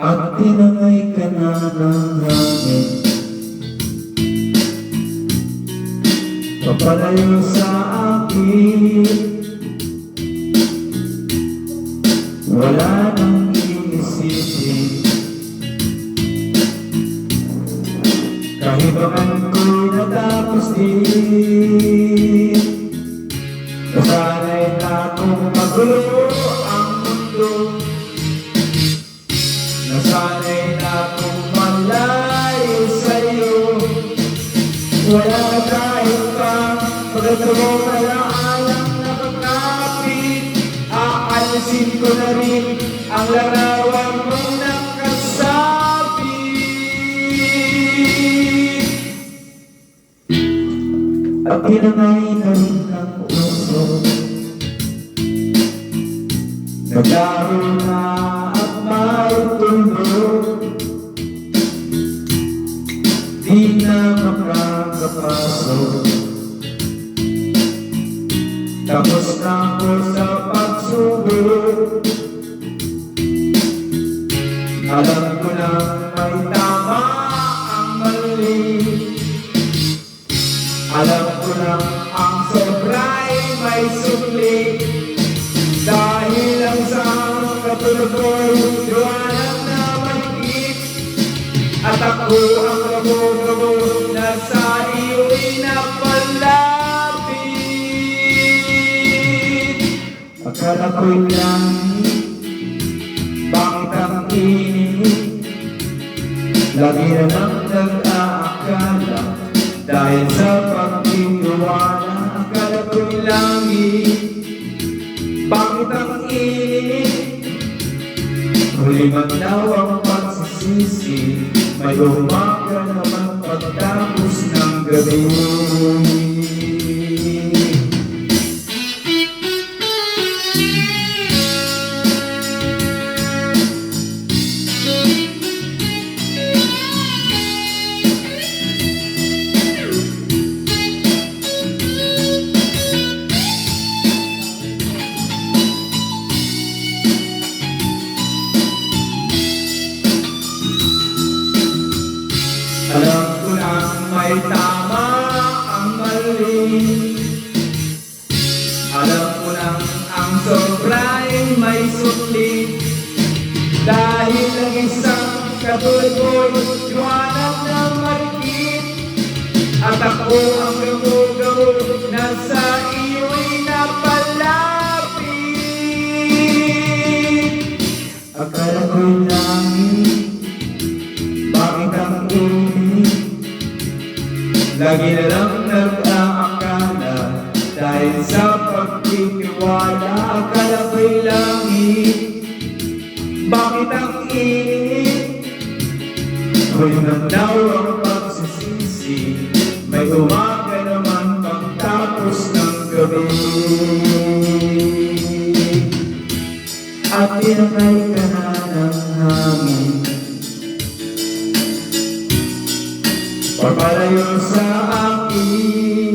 at tinangay ka na ng hangin. Papalayo sa akin, wala nang iisipin. Kahibangan ko'y natapos din. Nasanay na kung magulo ang mundo. Nasanay na kung malayo sa'yo. Wala ka kahit pa pagkatamo ka lang alang nakakapit. Aalisin ko na rin ang larawan mong nakasabi. At tinangay na rin ng puso. Naglaro na at may tulog. Di na makakapasok. Tapos na ako sa pagsubok. Alam ko na may tama ang mali. Alam ko na ang sobra'y may sukli. Dahil lang sa katulog ko'y liwanag na mahigit. At ako ang gabo-gabo na sa iyo'y napalapit. Akala ko'y langit, bakit ang init? Lagi na lang nag-aakala. Dahil sa pagtitiwala, akala ko'y langit, bakit ang init? Huli maglaw ang pagsisisi, may umaga naman pagtapos ng gabi. Alam ko lang may tama ang mali. Alam ko lang ang sobra'y may sukli. Dahil ang isang katulad ko'y liwanag na marikit. At ako ang gamo-gamo na sa iyo'y napalapit. Akala ko'y langit, bakit ang init? Lagi na lang nag-aakala. Dahil sa pagtitiwala, akala ko'y langit, bakit ang init? Huli maglaw ang pagsisisi, may umaga naman pagtapos ng gabi. At tinangay ka na ng hangin, papalayo sa akin.